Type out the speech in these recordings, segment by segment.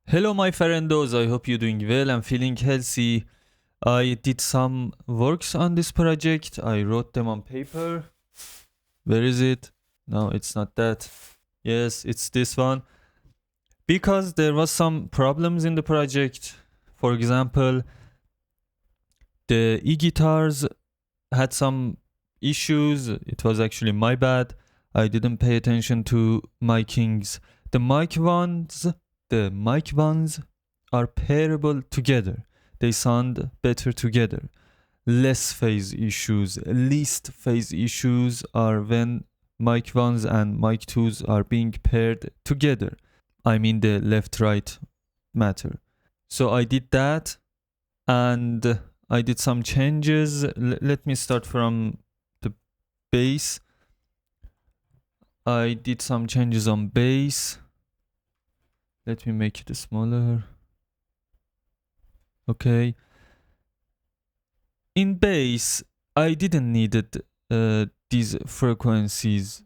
Hello my friendos, I hope you're doing well and feeling healthy. I did some works on this project. I wrote them on paper. Where is it? No, it's not that. Yes, it's this one. Because there was some problems in the project. For example, the e-guitars had some issues. It was actually my bad. I didn't pay attention to micings. The mic ones are pairable together. They sound better together. Less phase issues, least phase issues are when mic 1s and mic 2s are being paired together. I mean the left-right matter. So I did that and I did some changes. Let me start from the bass. I did some changes on bass. Let me make it smaller. Okay. In bass, I didn't need these frequencies.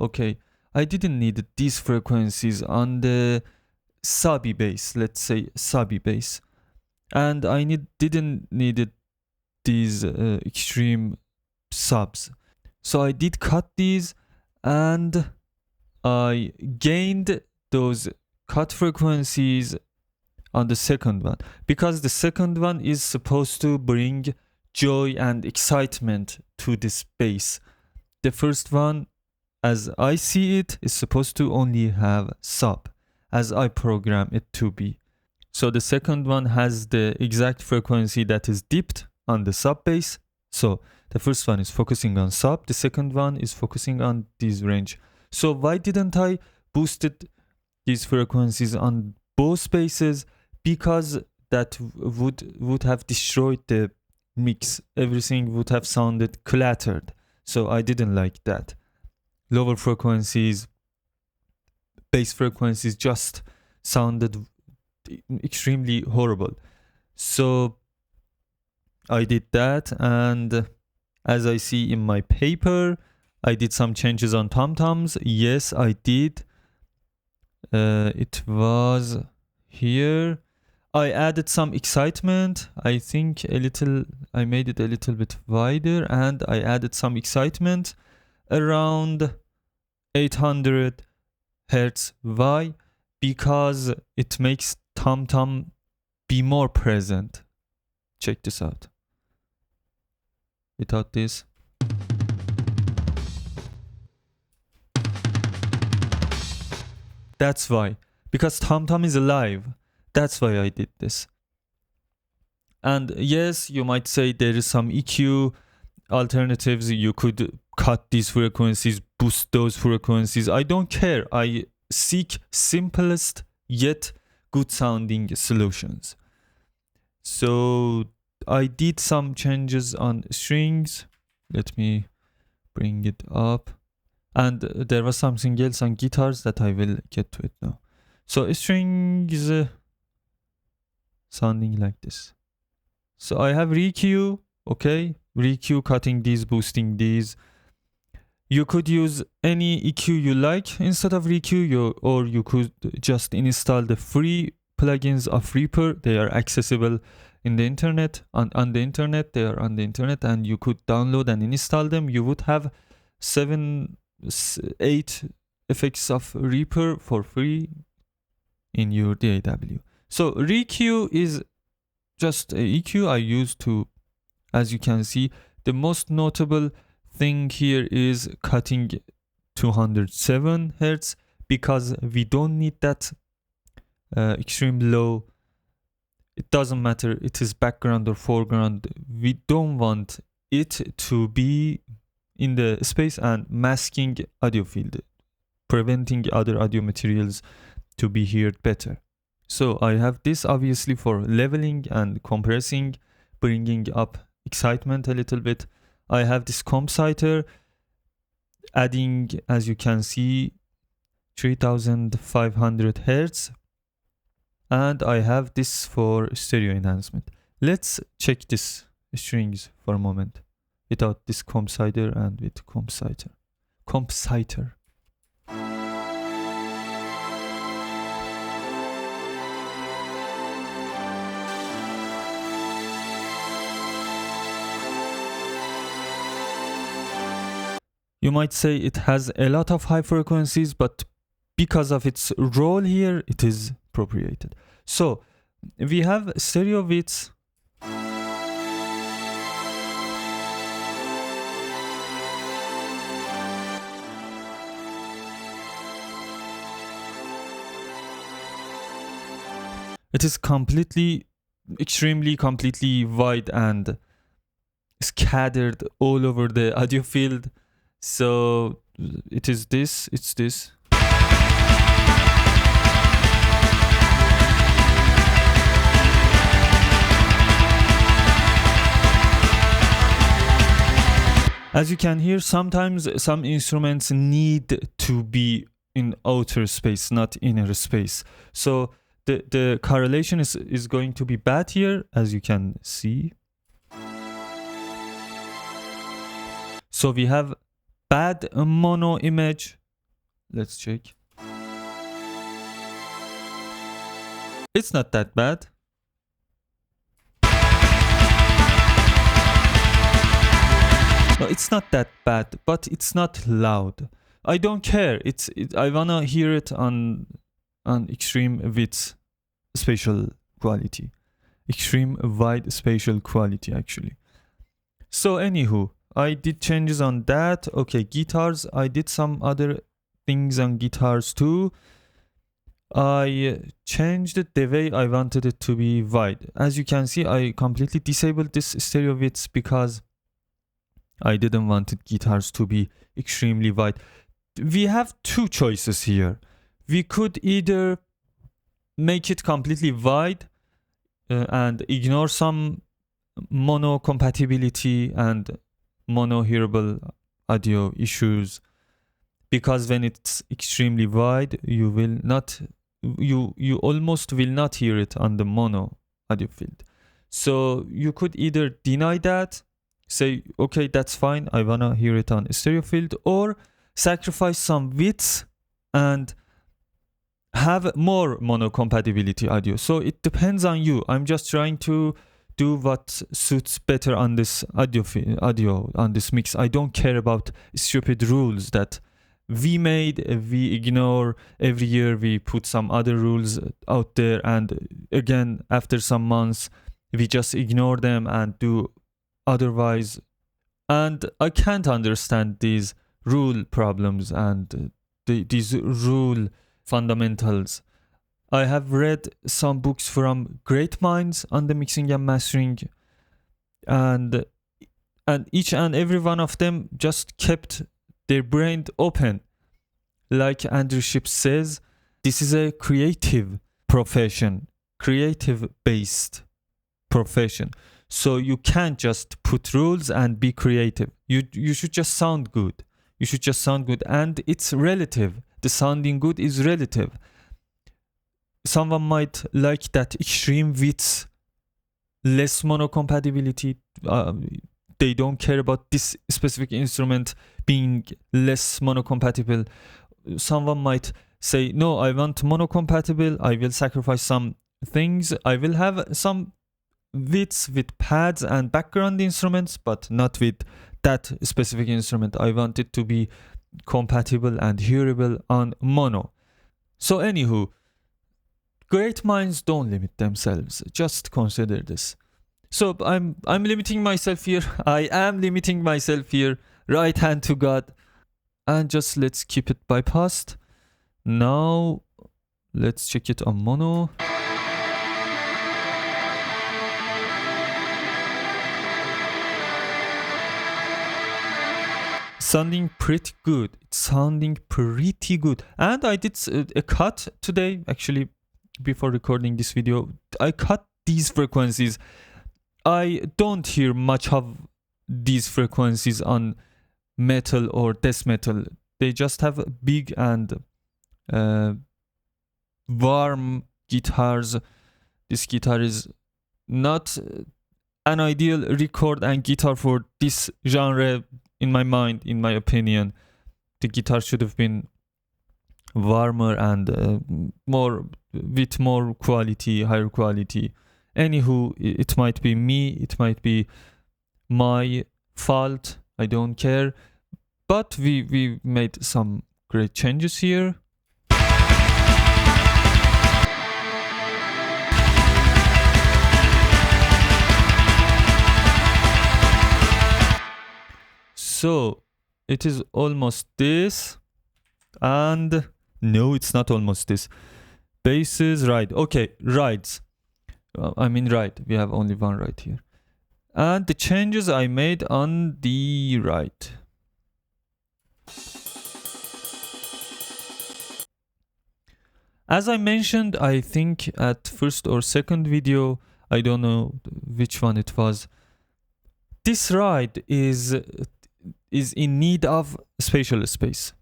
Okay. I didn't need these frequencies on the subby bass. Let's say subby bass. And I didn't need these extreme subs. So I did cut these and I gained those cut frequencies on the second one because the second one is supposed to bring joy and excitement to this bass. The first one, as I see it, is supposed to only have sub as I program it to be. So the second one has the exact frequency that is dipped on the sub bass. So the first one is focusing on sub, the second one is focusing on this range. So why didn't I boosted these frequencies on both basses? Because that would have destroyed the mix. Everything would have sounded cluttered. So I didn't like that. Lower frequencies, bass frequencies just sounded extremely horrible. So I did that, and as I see in my paper, I did some changes on tom-toms. Yes, I did. It was here. I added some excitement. I think I made it a little bit wider, and I added some excitement around 800 hertz. Why? Because it makes tom-tom be more present. Check this out. Without this. That's why. Because tom-tom is alive. That's why I did this. And yes, you might say there is some EQ alternatives. You could cut these frequencies, boost those frequencies. I don't care. I seek simplest yet good sounding solutions. So I did some changes on strings. Let me bring it up. And there was something else on guitars that I will get to it now. So strings sounding like this. So I have re-EQ, okay? Re-EQ, cutting these, boosting these. You could use any EQ you like instead of re-EQ, or you could just install the free plugins of Reaper. They are accessible in the internet, on the internet. They are on the internet, and you could download and install them. You would have 8 effects of Reaper for free in your DAW. So re-EQ is just a EQ I use to, as you can see, the most notable thing here is cutting 207 hertz because we don't need that extreme low. It doesn't matter, it is background or foreground. We don't want it to be in the space and masking audio field, preventing other audio materials to be heard better. So I have this obviously for leveling and compressing, bringing up excitement a little bit. I have this compositor adding, as you can see, 3500 hertz. And I have this for stereo enhancement. Let's check this strings for a moment without this compositor and with compositor. You might say it has a lot of high frequencies, but because of its role here, it is appropriated. So we have stereo widths. It is completely wide and scattered all over the audio field. So it's this. As you can hear, sometimes some instruments need to be in outer space, not inner space. So the correlation is going to be bad here, as you can see. So we have bad mono image. Let's check. It's not that bad. No, it's not that bad, but it's not loud. I don't care. I wanna hear it on extreme width spatial quality, extreme wide spatial quality actually. So anywho, I did changes on that. Okay, guitars, I did some other things on guitars too. I changed it the way I wanted it to be wide. As you can see, I completely disabled this stereo widths because I didn't want guitars to be extremely wide. We have two choices here. We could either make it completely wide and ignore some mono compatibility and mono hearable audio issues, because when it's extremely wide, you almost will not hear it on the mono audio field. So you could either deny that, say okay, that's fine, I wanna hear it on stereo field, or sacrifice some widths and have more mono compatibility audio. So it depends on you. I'm just trying to do what suits better on this audio on this mix. I don't care about stupid rules that we made, we ignore. Every year we put some other rules out there, and again after some months we just ignore them and do otherwise. And I can't understand these rule problems and these rule fundamentals. I have read some books from great minds on the mixing and mastering, and each and every one of them just kept their brain open. Like Andrew Shipp says, this is a creative profession, creative based profession. So you can't just put rules and be creative. You should just sound good. You should just sound good, and it's relative. The sounding good is relative. Someone might like that extreme width, less mono compatibility. They don't care about this specific instrument being less mono compatible. Someone might say, no, I want mono compatible. I will sacrifice some things. I will have some widths with pads and background instruments, but not with that specific instrument. I want it to be compatible and hearable on mono. So anywho, great minds don't limit themselves. Just consider this. So I'm limiting myself here. I am limiting myself here. Right hand to God. And just let's keep it bypassed. Now let's check it on mono. Sounding pretty good. It's sounding pretty good. And I did a cut today, actually, before recording this video. I cut these frequencies. I don't hear much of these frequencies on metal or death metal. They just have big and warm guitars. This guitar is not an ideal record and guitar for this genre. In my mind, in my opinion, the guitar should have been warmer and with more quality, higher quality. Anywho, it might be me, it might be my fault, I don't care. But we made some great changes here. So it is almost this, and no, it's not almost this. Bases, right. Okay, rides. I mean right. We have only one right here. And the changes I made on the right. As I mentioned, I think at first or second video, I don't know which one it was. This ride is in need of spatial space.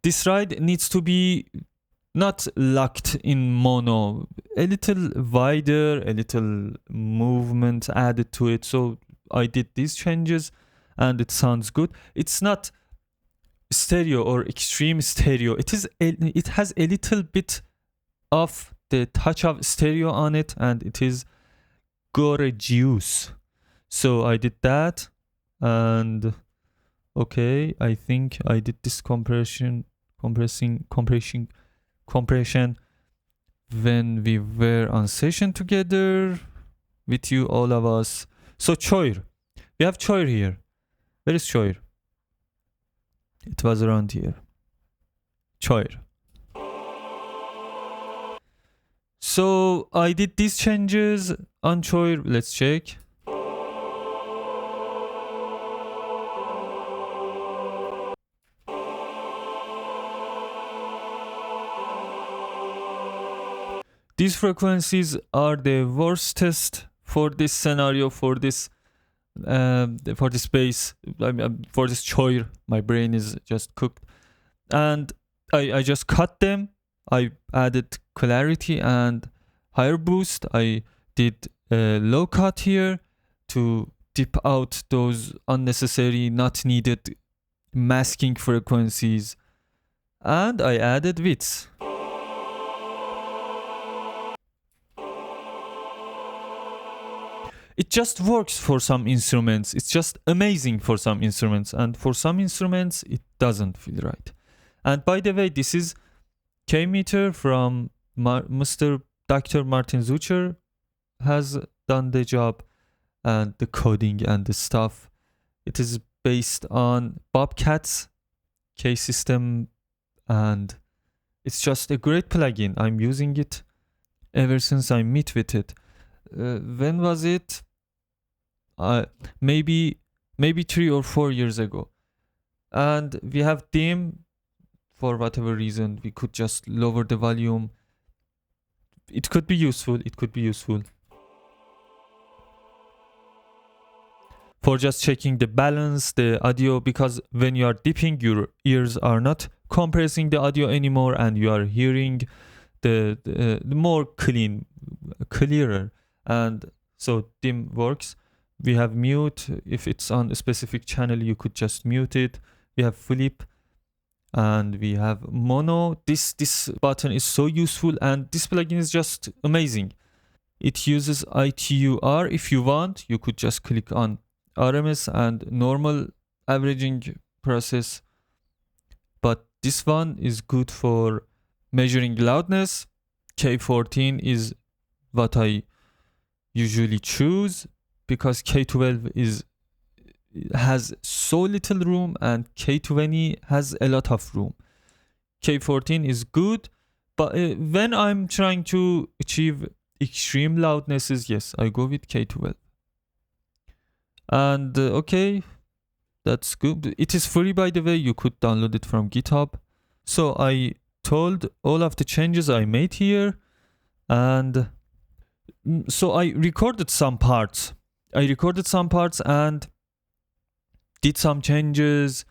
This ride needs to be not locked in mono, a little wider, a little movement added to it. So I did these changes and it sounds good. It's not stereo or extreme stereo. It has a little bit of the touch of stereo on it, and it is gorgeous. So I did that, and okay, I think I did this compression when we were on session together with you, all of us. So Choir, we have Choir here. Where is Choir? It was around here. Choir. So I did these changes on Choir. Let's check. These frequencies are the worstest for this scenario, for this bass, for this Choir. My brain is just cooked. And I just cut them. I added clarity and higher boost. I did a low cut here to dip out those unnecessary, not needed masking frequencies. And I added widths. It just works for some instruments. It's just amazing for some instruments. And for some instruments, it doesn't feel right. And by the way, this is K-meter from Mr. Dr. Martin Zucher has done the job, and the coding and the stuff. It is based on Bobcat's K-system, and it's just a great plugin. I'm using it ever since I met with it. When was it? Maybe 3 or 4 years ago. And we have dim. For whatever reason, we could just lower the volume. It could be useful. It could be useful for just checking the balance, the audio, because when you are dipping, your ears are not compressing the audio anymore, and you are hearing the more clearer. And so dim works. We have mute. If it's on a specific channel, you could just mute it. We have flip. And we have mono. This button is so useful, and this plugin is just amazing. It uses ITUR. If you want, you could just click on RMS and normal averaging process. But this one is good for measuring loudness. K14 is what I usually choose, because K12 has so little room and K20 has a lot of room. K14 is good, but when I'm trying to achieve extreme loudnesses, yes, I go with K12. And okay, that's good. It is free, by the way. You could download it from GitHub. So I told all of the changes I made here, and so I recorded some parts. And did some changes,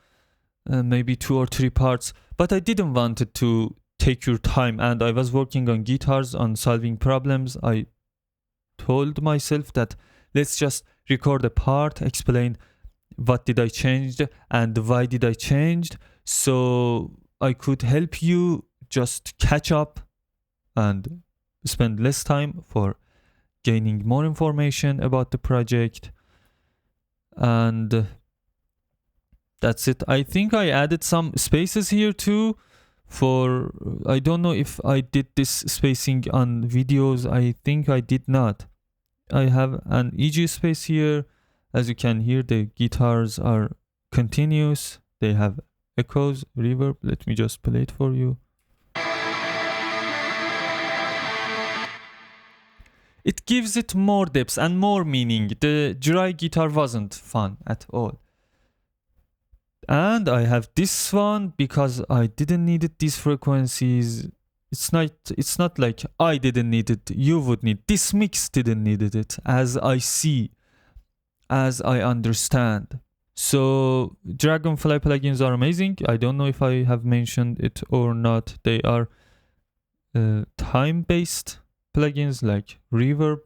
maybe 2 or 3 parts, but I didn't want it to take your time, and I was working on guitars, on solving problems. I told myself that let's just record a part, explain what did I change and why did I change, so I could help you just catch up and spend less time for gaining more information about the project. And that's it. I think I added some spaces here too for, I don't know if I did this spacing on videos. I think I did not. I have an EG space here. As you can hear, the guitars are continuous. They have echoes, reverb. Let me just play it for you. It gives it more depth and more meaning. The dry guitar wasn't fun at all. And I have this one because I didn't need it, these frequencies. It's not like I didn't need it, you would need. This mix didn't need it, as I see, as I understand. So Dragonfly plugins are amazing. I don't know if I have mentioned it or not. They are time-based plugins like reverb.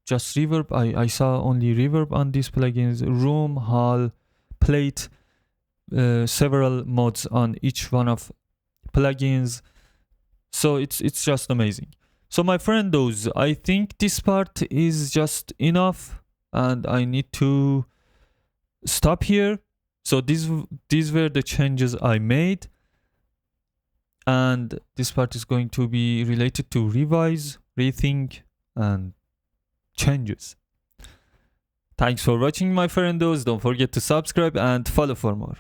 Just reverb. I saw only reverb on these plugins. Room, hall, plate, several mods on each one of plugins. So it's just amazing. So my friendos, I think this part is just enough and I need to stop here. So these were the changes I made, and this part is going to be related to revise, rethink, and changes. Thanks for watching, my friendos. Don't forget to subscribe and follow for more.